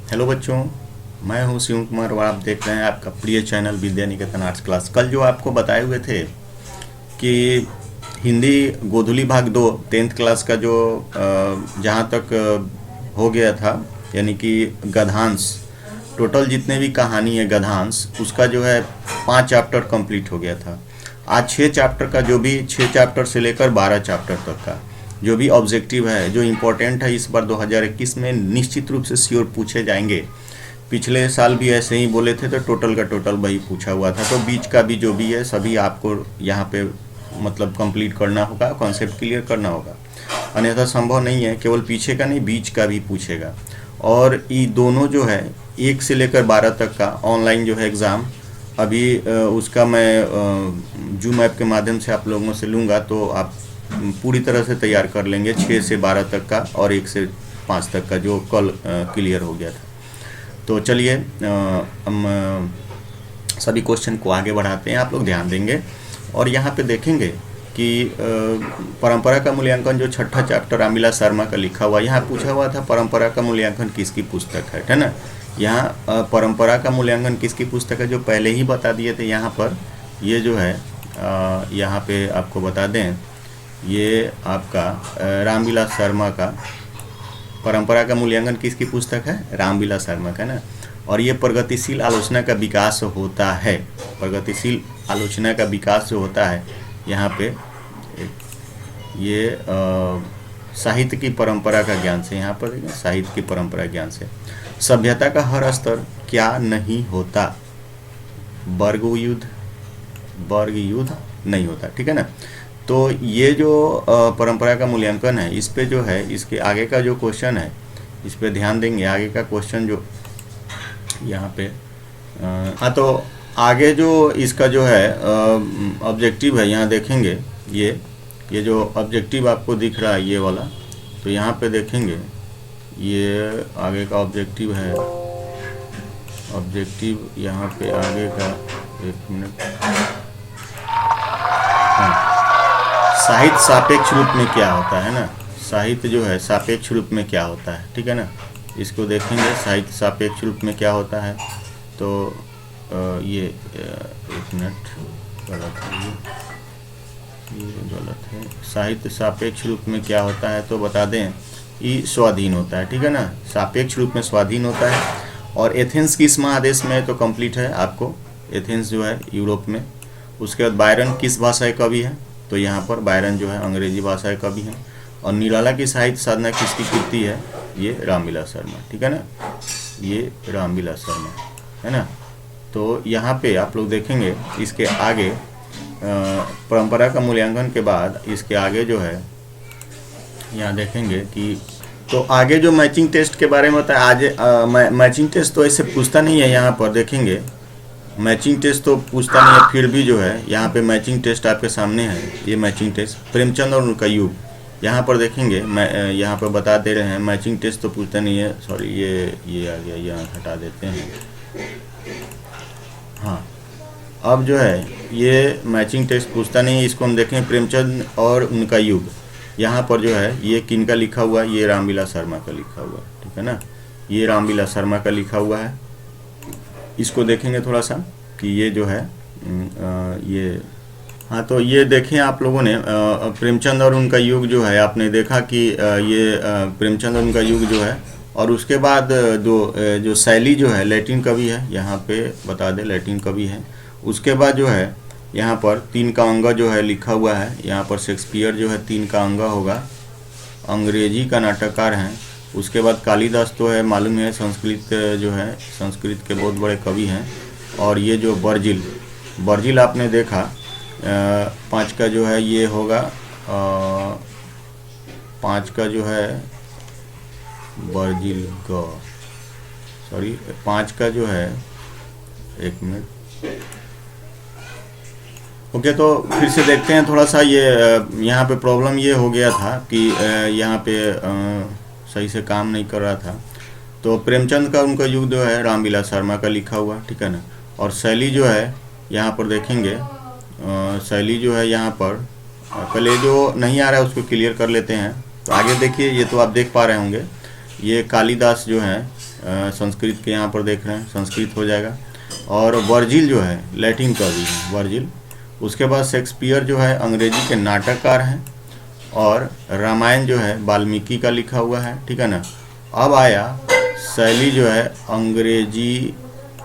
Hello बच्चों, मैं हूं शिव कुमार और आप देख रहे हैं आपका प्रिय channel Vidya Niketan arts class. कल जो आपको बताए हुए थे कि हिंदी गोधुली भाग 2 10th क्लास का जो जहां तक हो गया था, यानी कि गद्यांश, टोटल जितने भी कहानी है गद्यांश, उसका जो है 5 चैप्टर कंप्लीट हो गया था। आज 6 चैप्टर का, जो भी 6 चैप्टर से लेकर 12 चैप्टर तक का जो भी ऑब्जेक्टिव है, जो इम्पोर्टेंट है, इस बार 2021 में निश्चित रूप से श्योर पूछे जाएंगे। पिछले साल भी ऐसे ही बोले थे तो टोटल का टोटल वही पूछा हुआ था। तो बीच का भी जो भी है सभी आपको यहाँ पे मतलब कंप्लीट करना होगा, कॉन्सेप्ट क्लियर करना होगा, अन्यथा संभव नहीं है। केवल पीछे का नहीं, बीच का भी पूछेगा। और ये दोनों जो है 1 से लेकर 12 तक का ऑनलाइन जो है एग्ज़ाम, अभी उसका मैं जूम ऐप के माध्यम से आप लोगों से लूँगा, तो आप पूरी तरह से तैयार कर लेंगे 6 से 12 तक का और 1 से 5 तक का जो कल क्लियर हो गया था। तो चलिए हम सभी क्वेश्चन को आगे बढ़ाते हैं, आप लोग ध्यान देंगे और यहाँ पे देखेंगे कि परंपरा का मूल्यांकन जो 6ठा चैप्टर रामविलास शर्मा का लिखा हुआ, यहाँ पूछा हुआ था परंपरा का मूल्यांकन किसकी पुस्तक है ना। यहाँ परंपरा का मूल्यांकन किसकी पुस्तक है जो पहले ही बता दिए थे। यहाँ पर ये जो है यहाँ पे आपको बता दें, ये आपका रामविलास शर्मा का परंपरा का मूल्यांकन किसकी पुस्तक है, रामविलास शर्मा का ना। और ये प्रगतिशील आलोचना का विकास होता है, प्रगतिशील आलोचना का विकास जो होता है यहाँ पे, ये साहित्य की परंपरा का ज्ञान से, यहाँ पर देखिए साहित्य की परंपरा ज्ञान से सभ्यता का हर स्तर क्या नहीं होता, वर्ग युद्ध नहीं होता, ठीक है ना। तो ये जो परंपरा का मूल्यांकन है, इस पे जो है इसके आगे का जो क्वेश्चन है इस पे ध्यान देंगे। आगे का क्वेश्चन जो यहाँ पे हाँ, तो आगे जो इसका जो है ऑब्जेक्टिव है, यहाँ देखेंगे ये जो ऑब्जेक्टिव आपको दिख रहा है ये वाला, तो यहाँ पे देखेंगे ये आगे का ऑब्जेक्टिव है। ऑब्जेक्टिव यहाँ पे आगे का, एक मिनट, हाँ, साहित्य सापेक्ष रूप में क्या होता है ना, साहित्य जो है सापेक्ष रूप में क्या होता है, ठीक है ना। इसको देखेंगे साहित्य सापेक्ष रूप में क्या होता है। तो ये एक मिनट, गलत है, ये गलत है। साहित्य सापेक्ष रूप में क्या होता है तो बता दें, ये स्वाधीन होता है, ठीक है ना, सापेक्ष रूप में स्वाधीन होता है। और एथेंस किस महादेश में, तो कंप्लीट है आपको, एथेंस जो है यूरोप में। उसके बाद बायरन किस भाषा के कवि है, तो यहाँ पर बायरन जो है अंग्रेजी भाषा के कवि हैं। और निराला की साहित्य साधना किसकी कृति है, ये रामविलास शर्मा, ठीक है ना, ये रामविलास शर्मा है ना। तो यहाँ पे आप लोग देखेंगे इसके आगे परंपरा का मूल्यांकन के बाद इसके आगे जो है यहाँ देखेंगे कि, तो आगे जो मैचिंग टेस्ट के बारे में होता है, आज मैचिंग टेस्ट तो ऐसे पूछता नहीं है। यहाँ पर देखेंगे मैचिंग टेस्ट तो पूछता नहीं है, फिर भी जो है यहाँ पे मैचिंग टेस्ट आपके सामने है। ये मैचिंग टेस्ट प्रेमचंद और उनका युग, यहाँ पर देखेंगे मैं यहाँ पर बता दे रहे हैं, मैचिंग टेस्ट तो पूछता नहीं है। सॉरी, ये आ गया, यहाँ हटा देते हैं। हाँ, अब जो है ये मैचिंग टेस्ट पूछता नहीं है, इसको हम देखें प्रेमचंद और उनका युग। यहाँ पर जो है ये किन का लिखा हुआ है, ये रामविलास शर्मा का लिखा हुआ है, ठीक है ना, ये रामविलास शर्मा का लिखा हुआ है। इसको देखेंगे थोड़ा सा कि ये जो है ये, हाँ, तो ये देखें आप लोगों ने प्रेमचंद और उनका युग जो है, आपने देखा कि ये प्रेमचंद और उनका युग जो है, और उसके बाद जो शैली जो है लैटिन कवि है, यहाँ पे बता दें लैटिन कवि है। उसके बाद जो है यहाँ पर 3 का अंग जो है लिखा हुआ है, यहाँ पर शेक्सपियर जो है 3 का अंग होगा, अंग्रेजी का नाटककार हैं। उसके बाद कालिदास तो है, मालूम है, संस्कृत जो है, संस्कृत के बहुत बड़े कवि हैं। और ये जो वर्जिल आपने देखा 5 का जो है ये होगा, 5 का जो है वर्जिल का, सॉरी 5 का जो है, एक मिनट, ओके। तो फिर से देखते हैं थोड़ा सा, ये यहाँ पे प्रॉब्लम ये हो गया था कि यहाँ पे सही से काम नहीं कर रहा था। तो प्रेमचंद का उनका युग जो है रामविलास शर्मा का लिखा हुआ, ठीक है ना। और शैली जो है यहाँ पर देखेंगे, शैली जो है यहाँ पर, पहले जो नहीं आ रहा है उसको क्लियर कर लेते हैं। तो आगे देखिए, ये तो आप देख पा रहे होंगे, ये कालिदास जो हैं संस्कृत के यहाँ पर देख रहे हैं, संस्कृत हो जाएगा। और वर्जिल जो है लैटिन कवि है वर्जिल। उसके बाद शेक्सपियर जो है अंग्रेजी के नाटककार हैं, और रामायण जो है वाल्मीकि का लिखा हुआ है, ठीक है ना। अब आया शैली जो है अंग्रेजी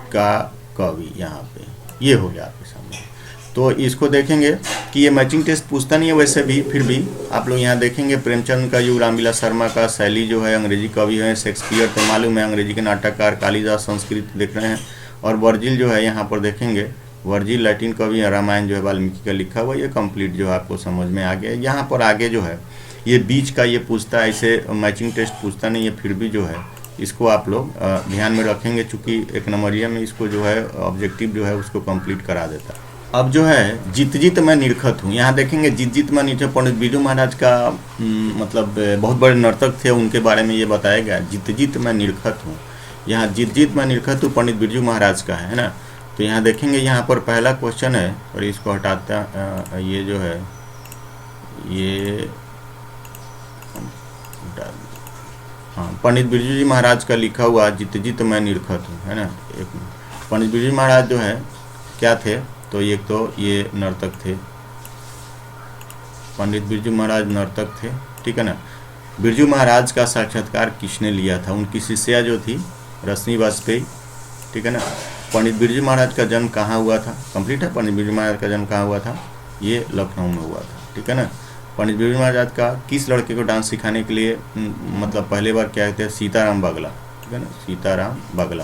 का कवि, यहाँ पे ये हो गया आपके सामने। तो इसको देखेंगे कि ये मैचिंग टेस्ट पूछता नहीं है वैसे भी, फिर भी आप लोग यहाँ देखेंगे प्रेमचंद का युग, रामविलास शर्मा का शैली जो है अंग्रेजी कवि है, शेक्सपियर तो मालूम है अंग्रेजी के नाटककार, कालिदास संस्कृत देख रहे हैं, और वर्जिल जो है यहाँ पर देखेंगे वर्जिल लैटिन कवि है, रामायण जो है वाल्मीकि का लिखा हुआ। ये कंप्लीट जो है आपको समझ में आ गया। यहाँ पर आगे जो है ये बीच का ये पूछता है, इसे मैचिंग टेस्ट पूछता नहीं है, फिर भी जो है इसको आप लोग ध्यान में रखेंगे, चूँकि एक नंबरिया में इसको जो है ऑब्जेक्टिव जो है उसको कंप्लीट करा देता है। अब जो है जित जित मैं निरखत हूँ, यहाँ देखेंगे जित जित मैं निरखत, पंडित बिरजू महाराज का मतलब बहुत बड़े नर्तक थे, उनके बारे में ये बताया गया। जित जित मैं निरखत हूँ, यहाँ जित जित मैं निरखत हूँ पंडित बिरजू महाराज का है ना। तो यहाँ देखेंगे यहाँ पर पहला क्वेश्चन है, और इसको हटाता ये जो है ये हाँ पंडित बिरजू जी महाराज का लिखा हुआ जित जित मैं निरखत हूँ, है ना। एक पंडित बिरजू महाराज जो है क्या थे, तो एक तो ये नर्तक थे, पंडित बिरजू महाराज नर्तक थे, ठीक है ना। बिरजू महाराज का साक्षात्कार किसने लिया था, उनकी शिष्या जो थी रश्मि वाजपेयी, ठीक है ना। पंडित बिरजू महाराज का जन्म कहाँ हुआ था, कंप्लीट है। पंडित बिरजू महाराज का जन्म कहाँ हुआ था, ये लखनऊ में हुआ था, ठीक है ना। पंडित बिरजू महाराज का किस लड़के को डांस सिखाने के लिए मतलब पहले बार क्या कहते हैं, सीताराम बागला, ठीक है ना, सीताराम बागला।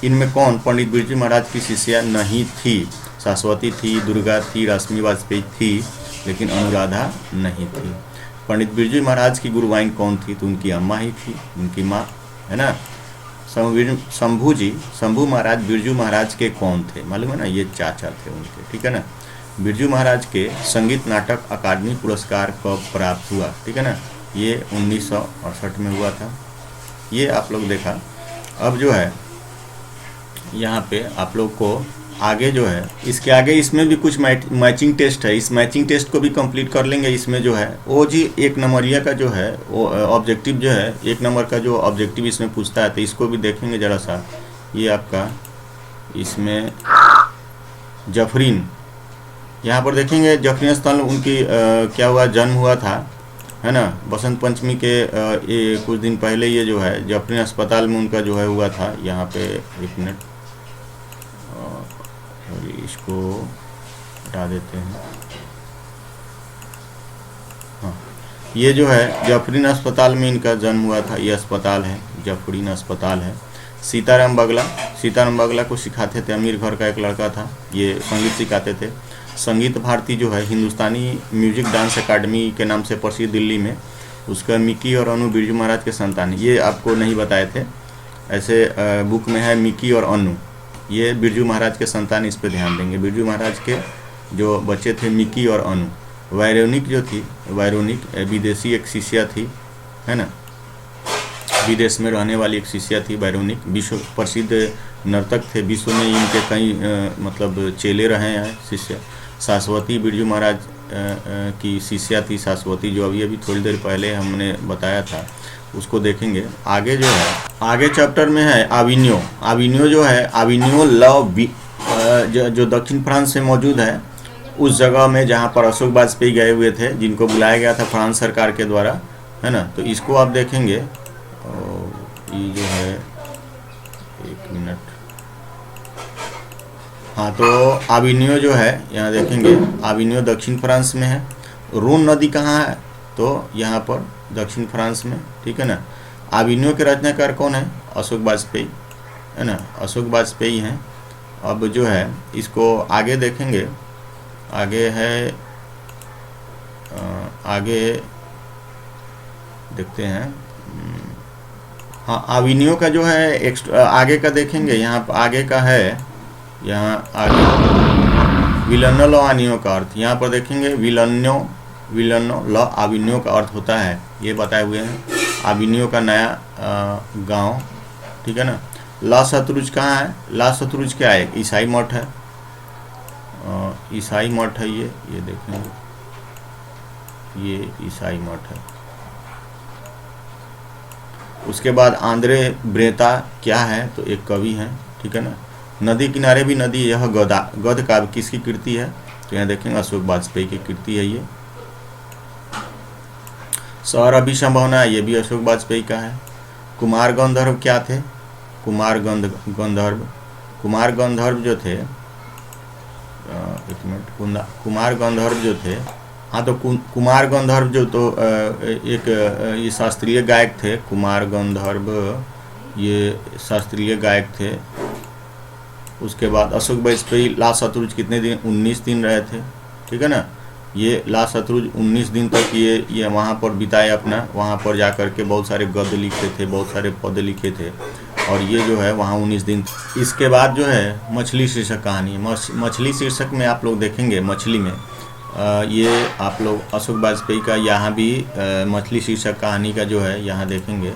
इनमें कौन पंडित बिरजू महाराज की शिष्या नहीं थी, सरस्वती थी, दुर्गा थी, रश्मि वाजपेयी थी, लेकिन अनुराधा नहीं थी। पंडित बिरजू महाराज की गुरुवाइन कौन थी, तो उनकी अम्मा ही थी, उनकी माँ, है ना। शंभू महाराज बिरजू महाराज के कौन थे, मालूम है ना, ये चाचा थे उनके, ठीक है ना। बिरजू महाराज के संगीत नाटक अकादमी पुरस्कार कब प्राप्त हुआ, ठीक है ना, ये 1968 में हुआ था, ये आप लोग देखा। अब जो है यहाँ पे आप लोग को आगे जो है इसके आगे इसमें भी कुछ मैचिंग टेस्ट है, इस मैचिंग टेस्ट को भी कंप्लीट कर लेंगे। इसमें जो है वो जी एक नंबरिया का जो है वो ऑब्जेक्टिव जो है, एक नंबर का जो ऑब्जेक्टिव इसमें पूछता है, तो इसको भी देखेंगे ज़रा सा। ये आपका इसमें जफरीन, यहाँ पर देखेंगे जफरीन स्थल उनकी क्या हुआ, जन्म हुआ था, है ना, बसंत पंचमी के ये कुछ दिन पहले ये जो है जफरीन अस्पताल में उनका जो है हुआ था। यहाँ पे एक मिनट इसको हटा देते हैं। हाँ, ये जो है जफरीन अस्पताल में इनका जन्म हुआ था, ये अस्पताल है जफरीन अस्पताल है। सीताराम बागला को सिखाते थे, अमीर घर का एक लड़का था, ये संगीत सिखाते थे। संगीत भारती जो है हिंदुस्तानी म्यूजिक डांस अकादमी के नाम से प्रसिद्ध दिल्ली में, उसका मिकी और अनु बिरजू महाराज के संतान, ये आपको नहीं बताए थे, ऐसे बुक में है मिकी और अनु, ये बिरजू महाराज के संतान, इस पे ध्यान देंगे। बिरजू महाराज के जो बच्चे थे मिकी और अनु। वायरोनिक जो थी, वायरोनिक विदेशी एक शिष्या थी, है ना, विदेश में रहने वाली एक शिष्या थी वायरोनिक, विश्व प्रसिद्ध नर्तक थे, विश्व में इनके कई मतलब चेले रहे हैं शिष्य। शाश्वती बिरजू महाराज की शिष्या थी शाश्वती, जो अभी थोड़ी देर पहले हमने बताया था, उसको देखेंगे। आगे जो है आगे चैप्टर में है आविन्यो जो है आविन्यो जो दक्षिण फ्रांस में मौजूद है, उस जगह में जहाँ पर अशोक वाजपेयी गए हुए थे, जिनको बुलाया गया था फ्रांस सरकार के द्वारा, है ना। तो इसको आप देखेंगे, ये जो है एक मिनट, हाँ, तो आविन्यो जो है यहाँ देखेंगे, आविन्यो दक्षिण फ्रांस में है। रोन नदी कहाँ है, तो यहाँ पर दक्षिण फ्रांस में, ठीक है ना। आविन्यो के रचनाकार कौन है, अशोक वाजपेयी, है ना, अशोक वाजपेयी हैं। अब जो है इसको आगे देखेंगे, आगे है आगे देखते हैं। हाँ, आविन्यो का जो है आगे का देखेंगे, यहाँ आगे का है, यहाँ आगे विलन्नो ल आनियो का अर्थ, यहाँ पर देखेंगे विलन्नो ल आविन्यो का अर्थ होता है, ये बताए हुए हैं। आविन्यो का नया गांव, ठीक है ना। ला सतरुज कहाँ है, ला सतरुज क्या है, ईसाई मठ है, ईसाई मठ है, ये देखेंगे, ये ईसाई मठ है। उसके बाद आंद्रे ब्रेता क्या है, तो एक कवि हैं, ठीक है ना। नदी किनारे भी नदी, यह गद्य काव्य किसकी कृति है, तो यहाँ देखेंगे अशोक वाजपेयी की कृति है ये। शहर अभिसंभावना, ये भी अशोक वाजपेयी का है। कुमार गंधर्व क्या थे, कुमार गंधर्व जो थे, एक मिनट, कुमार गंधर्व जो थे, हाँ तो कुमार गंधर्व जो तो एक ये शास्त्रीय गायक थे। कुमार गंधर्व ये शास्त्रीय गायक थे। उसके बाद अशोक वाजपेयी ला शत्रुज कितने दिन, 19 दिन रहे थे, ठीक है ना। ये ला शत्रुज 19 दिन तक ये वहाँ पर बिताए अपना, वहाँ पर जा कर के बहुत सारे गद्य लिखे थे, बहुत सारे पद लिखे थे, और ये जो है वहाँ 19 दिन। इसके बाद जो है मछली शीर्षक कहानी, मछली शीर्षक में आप लोग देखेंगे, मछली में ये आप लोग अशोक वाजपेयी का यहाँ भी मछली शीर्षक कहानी का जो है यहाँ देखेंगे।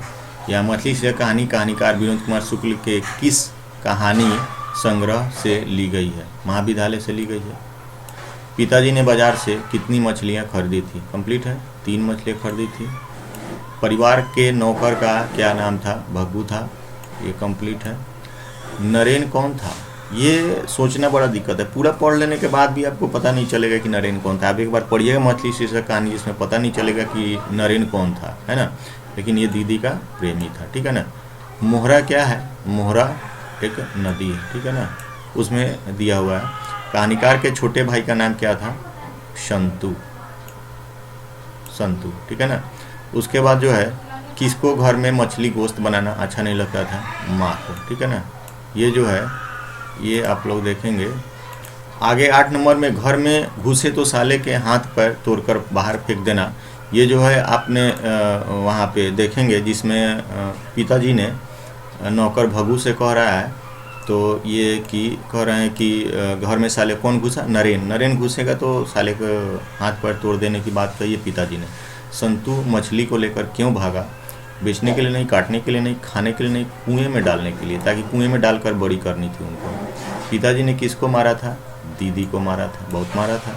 यहाँ मछली शीर्षक कहानी कहानीकार विनोद कुमार शुक्ल के किस कहानी संग्रह से ली गई है, महाविद्यालय से ली गई है। पिताजी ने बाजार से कितनी मछलियाँ खरीदी थी, कंप्लीट है, 3 मछलियाँ खरीदी थी। परिवार के नौकर का क्या नाम था, भग्गू था, ये कंप्लीट है। नरेन कौन था, ये सोचना बड़ा दिक्कत है, पूरा पढ़ लेने के बाद भी आपको पता नहीं चलेगा कि नरेन कौन था। आप एक बार पढ़िएगा मछली शीर्षक कहानी, जिसमें पता नहीं चलेगा कि नरेन कौन था, है ना, लेकिन ये दीदी का प्रेमी था, ठीक है ना। मोहरा क्या है, मोहरा एक नदी है, ठीक है ना, उसमें दिया हुआ है। कहानीकार के छोटे भाई का नाम क्या था, संतु, ठीक है ना। उसके बाद जो है किसको घर में मछली गोश्त बनाना अच्छा नहीं लगता था, माँ को, ठीक है ना। ये जो है ये आप लोग देखेंगे। आगे 8 नंबर में घर में घुसे तो साले के हाथ पैर तोड़कर बाहर फेंक देना, ये जो है आपने वहाँ पे देखेंगे, जिसमें पिताजी ने नौकर भगू से कह रहा है, तो ये कि कह रहे हैं कि घर में साले कौन घुसा, नरेन घुसेगा तो साले को हाथ पैर तोड़ देने की बात कही है पिताजी ने। संतु मछली को लेकर क्यों भागा, बेचने के लिए नहीं, काटने के लिए नहीं, खाने के लिए नहीं, कुएं में डालने के लिए, ताकि कुएं में डालकर बड़ी करनी थी उनको। पिताजी ने किसको मारा था, दीदी को मारा था, बहुत मारा था।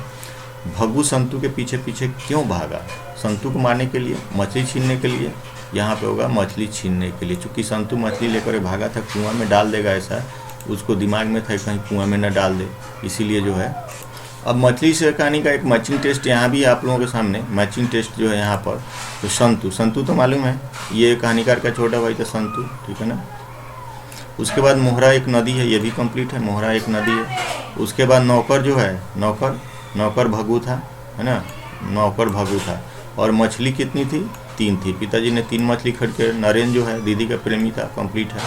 भग्गू संतु के पीछे पीछे क्यों भागा, संतु को मारने के लिए, मछली छीनने के लिए, यहाँ पे होगा मछली छीनने के लिए। चूँकि संतु मछली लेकर भागा था, कुआं में डाल देगा, ऐसा उसको दिमाग में था कहीं कुआं में न डाल दे, इसीलिए जो है। अब मछली से कहानी का एक मैचिंग टेस्ट यहाँ भी आप लोगों के सामने, मैचिंग टेस्ट जो है यहाँ पर, तो संतु तो मालूम है, ये कहानीकार का छोटा भाई था संतु, ठीक है ना। उसके बाद मोहरा एक नदी है, ये भी कंप्लीट है, मोहरा एक नदी है। उसके बाद नौकर जो है, नौकर भग्गू था, है ना, नौकर भग्गू था। और मछली कितनी थी, 3 थी, पिताजी ने 3 मछली खरीद के। नरेन जो है दीदी का प्रेमी था, कंप्लीट है।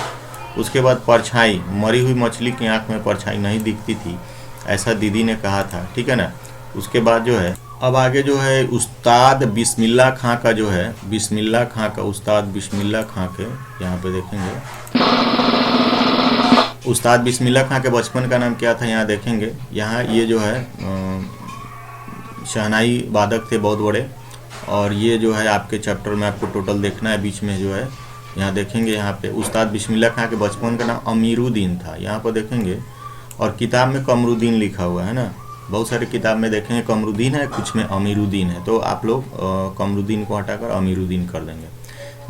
उसके बाद परछाई, मरी हुई मछली की आँख में परछाई नहीं दिखती थी, ऐसा दीदी ने कहा था, ठीक है ना। उसके बाद जो है अब आगे जो है उस्ताद बिस्मिल्लाह खां का जो है, बिस्मिल्लाह खां का, उस्ताद बिस्मिल्लाह खां के यहाँ पे देखेंगे। उस्ताद बिस्मिल्लाह खां के बचपन का नाम क्या था, यहाँ देखेंगे। यहाँ ये जो है शहनाई वादक थे बहुत बड़े, और ये जो है आपके चैप्टर में आपको टोटल देखना है, बीच में जो है यहाँ देखेंगे। यहाँ पे उस्ताद बिस्मिल्लाह खां के बचपन का नाम अमीरुद्दीन था, यहाँ पर देखेंगे। और किताब में कमरुद्दीन लिखा हुआ है ना, बहुत सारे किताब में देखेंगे कमरुद्दीन है, कुछ में अमीरुद्दीन है, तो आप लोग कमरुद्दीन को हटाकर अमीरुद्दीन कर देंगे।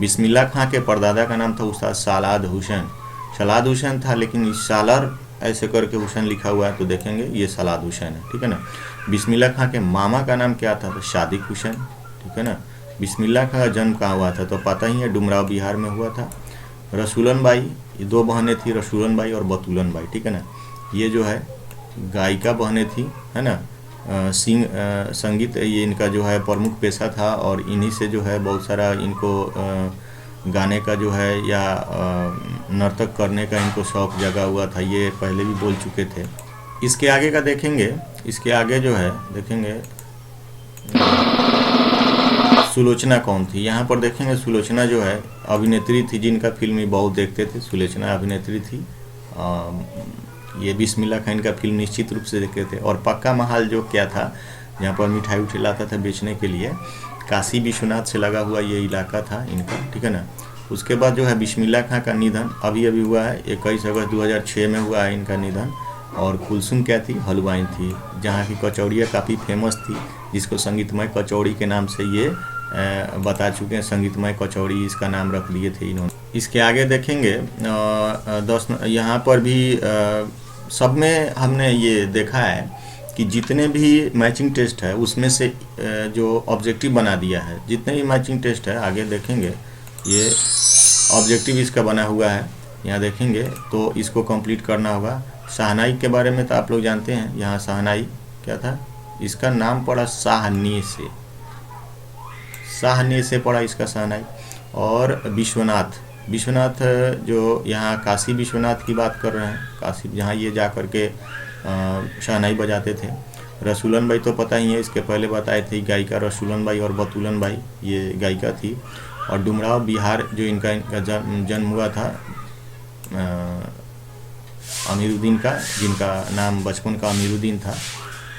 बिस्मिल्लाह खां के परदादा का नाम था उस्ताद सलाद हुसैन था, लेकिन सालर ऐसे करके हुसैन लिखा हुआ है, तो देखेंगे ये सलाद हुसैन है, ठीक है ना। बिस्मिल्लाह खां के मामा का नाम क्या था, तो सादिक हुसैन, ठीक है ना। बिस्मिल्लाह खां का जन्म कहाँ हुआ था, तो पता ही है, डुमराव बिहार में हुआ था। रसूलन बाई, 2 बहनें थी, रसूलन बाई और बतूलन बाई, ठीक है ना। ये जो है गायिका बहनें थी, है ना। संगीत ये इनका जो है प्रमुख पेशा था, और इन्हीं से जो है बहुत सारा इनको गाने का जो है या नर्तक करने का इनको शौक जगा हुआ था, ये पहले भी बोल चुके थे। इसके आगे का देखेंगे, इसके आगे जो है देखेंगे सुलोचना कौन थी, यहाँ पर देखेंगे। सुलोचना जो है अभिनेत्री थी, जिनका फिल्म ही बहुत देखते थे, सुलोचना अभिनेत्री थी। ये बिस्मिल्लाह खान का फिल्म निश्चित रूप से देखते थे। और पक्का महल जो क्या था, जहाँ पर मिठाई उठाई लाता था बेचने के लिए, काशी विश्वनाथ से लगा हुआ ये इलाका था इनका, ठीक है ना। उसके बाद जो है बिस्मिल्लाह खां का निधन अभी हुआ है, 21 अगस्त 2006 में हुआ है इनका निधन। और कुलसुम क्या थी, हलवाई थी, जहाँ की कचौड़ियाँ काफ़ी फेमस थी, जिसको संगीतमय कचौड़ी के नाम से ये बता चुके हैं। संगीतमय कचौड़ी इसका नाम रख दिए थे इन्होंने। इसके आगे देखेंगे 10 यहाँ पर भी सब में हमने ये देखा है कि जितने भी मैचिंग टेस्ट है उसमें से जो ऑब्जेक्टिव बना दिया है, जितने भी मैचिंग टेस्ट है आगे देखेंगे ये ऑब्जेक्टिव इसका बना हुआ है। यहाँ देखेंगे तो इसको कंप्लीट करना होगा। शहनाई के बारे में तो आप लोग जानते हैं। यहाँ शहनाई क्या था, इसका नाम पड़ा शाहनी से, शाहनी से पड़ा इसका शहनाई। और विश्वनाथ, विश्वनाथ जो यहाँ काशी विश्वनाथ की बात कर रहे हैं, काशी जहाँ ये जा कर के शहनाई बजाते थे। रसूलन बाई तो पता ही है, इसके पहले बताए थे गायिका रसूलन बाई और बतूलन बाई ये गायिका थी। और डुमराव बिहार जो इनका जन्म हुआ था अमीरुद्दीन का, जिनका नाम बचपन का अमीरुद्दीन था,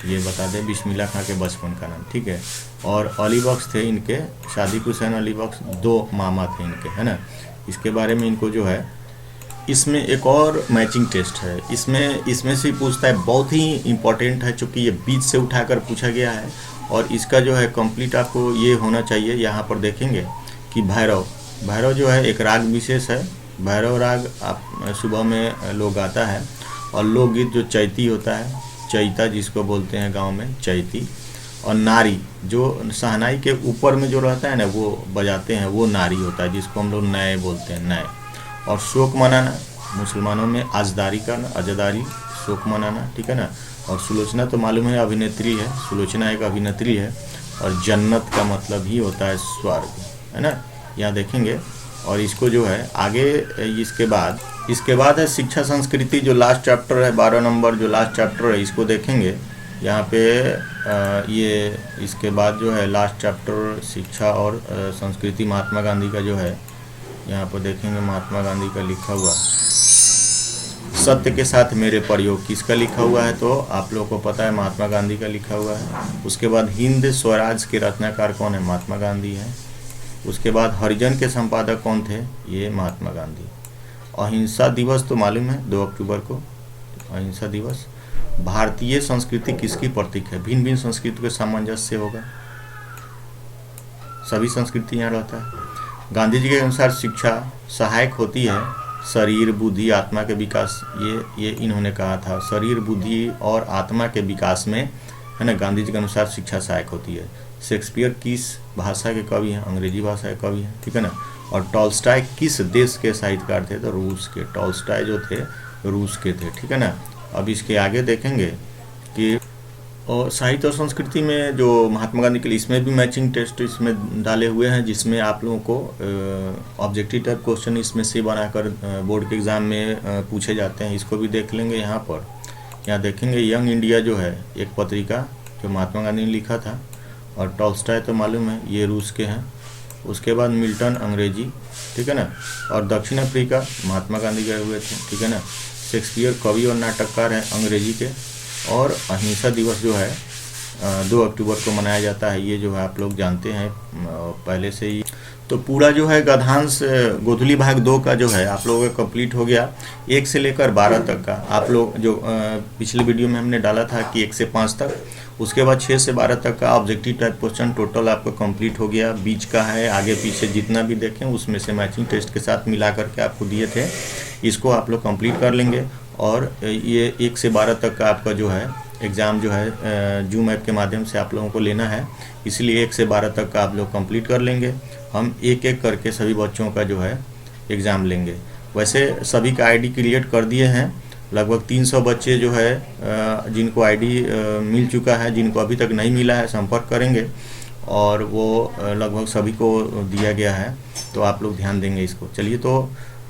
ये बता दें बिस्मिल्ला खां के बचपन का नाम, ठीक है। और अली बख्श थे इनके, सादिक हुसैन अली बख्श 2 मामा थे इनके, है ना। इसके बारे में इनको जो है, इसमें एक और मैचिंग टेस्ट है, इसमें से पूछता है, बहुत ही इम्पोर्टेंट है चूँकि ये बीच से उठाकर पूछा गया है। और इसका जो है कंप्लीट आपको ये होना चाहिए। यहाँ पर देखेंगे कि भैरव, भैरव जो है एक राग विशेष है। भैरव राग आप सुबह में लोग गाता है। और लोकगीत जो चैती होता है, चैता जिसको बोलते हैं गांव में चैती। और नारी जो शहनाई के ऊपर में जो रहता है ना वो बजाते हैं, वो नारी होता है, जिसको हम लोग नए बोलते हैं, नए। और शोक मनाना, मुसलमानों में आजदारी करना, अजादारी, शोक मनाना, ठीक है ना। और सुलोचना तो मालूम है अभिनेत्री है, सुलोचना एक अभिनेत्री है। और जन्नत का मतलब ही होता है स्वर्ग, है ना। यहाँ देखेंगे। और इसको जो है आगे इसके बाद है शिक्षा संस्कृति, जो लास्ट चैप्टर है 12 नंबर जो लास्ट चैप्टर है, इसको देखेंगे। यहाँ पे ये इसके बाद जो है लास्ट चैप्टर शिक्षा और संस्कृति महात्मा गांधी का जो है, यहाँ पर देखेंगे महात्मा गांधी का लिखा हुआ सत्य के साथ मेरे प्रयोग, किसका लिखा हुआ है तो आप लोगों को पता है महात्मा गांधी का लिखा हुआ है। उसके बाद हिंद स्वराज के रचनाकार कौन है, महात्मा गांधी है। उसके बाद हरिजन के संपादक कौन थे, ये महात्मा गांधी। अहिंसा दिवस तो मालूम है 2 अक्टूबर को अहिंसा दिवस। भारतीय संस्कृति किसकी प्रतीक है, भिन्न भिन्न संस्कृति के सामंजस्य होगा, सभी संस्कृति यहाँ रहता है। गांधी जी के अनुसार शिक्षा सहायक होती है शरीर बुद्धि आत्मा के विकास, ये इन्होंने कहा था, शरीर बुद्धि और आत्मा के विकास में, है ना। गांधी जी के अनुसार शिक्षा सहायक होती है। शेक्सपियर किस भाषा के कवि हैं, अंग्रेजी भाषा के कवि हैं, ठीक है ना। और टॉल्स्टॉय किस देश के साहित्यकार थे, तो रूस के, टॉल्स्टॉय जो थे रूस के थे, ठीक है ना। अब इसके आगे देखेंगे कि और साहित्य और संस्कृति में जो महात्मा गांधी के लिए, इसमें भी मैचिंग टेस्ट इसमें डाले हुए हैं, जिसमें आप लोगों को ऑब्जेक्टिव टाइप क्वेश्चन इसमें से बनाकर बोर्ड के एग्ज़ाम में पूछे जाते हैं। इसको भी देख लेंगे। यहाँ देखेंगे यंग इंडिया जो है एक पत्रिका जो महात्मा गांधी ने लिखा था। और टॉल्स्टॉय तो मालूम है ये रूस के हैं। उसके बाद मिल्टन अंग्रेजी, ठीक है ना। और दक्षिण अफ्रीका महात्मा गांधी गए हुए थे, ठीक है ना। शेक्सपियर कवि और नाटककार हैं अंग्रेजी के। और अहिंसा दिवस जो है 2 अक्टूबर को मनाया जाता है, ये जो है आप लोग जानते हैं पहले से ही। तो पूरा जो है गद्यांश गोधूली भाग 2 का जो है आप लोगों का कंप्लीट हो गया। 1 से लेकर 12 तक का आप लोग जो पिछले वीडियो में हमने डाला था कि 1 से 5 तक, उसके बाद 6 से 12 तक का ऑब्जेक्टिव टाइप क्वेश्चन टोटल आपका कंप्लीट हो गया। बीच का है, आगे पीछे जितना भी देखें उसमें से मैचिंग टेस्ट के साथ मिला करके आपको दिए थे, इसको आप लोग कंप्लीट कर लेंगे। और ये 1 से 12 तक का आपका जो है एग्ज़ाम जो है जूम ऐप के माध्यम से आप लोगों को लेना है, इसलिए 1 से 12 तक का आप लोग कंप्लीट कर लेंगे। हम एक एक करके सभी बच्चों का जो है एग्ज़ाम लेंगे। वैसे सभी का आईडी क्रिएट कर दिए हैं, लगभग 300 बच्चे जो है जिनको आईडी मिल चुका है, जिनको अभी तक नहीं मिला है संपर्क करेंगे और वो लगभग सभी को दिया गया है, तो आप लोग ध्यान देंगे इसको। चलिए, तो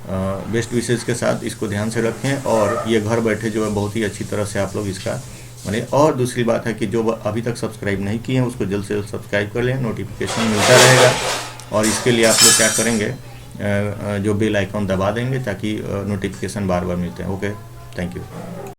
बेस्ट विशेष के साथ इसको ध्यान से रखें और ये घर बैठे जो है बहुत ही अच्छी तरह से आप लोग इसका बने। और दूसरी बात है कि जो अभी तक सब्सक्राइब नहीं किए हैं उसको जल्द से जल्द सब्सक्राइब कर लें, नोटिफिकेशन मिलता रहेगा। और इसके लिए आप लोग क्या करेंगे, जो बेल आइकॉन दबा देंगे ताकि नोटिफिकेशन बार बार मिलते हैं। Okay, thank you.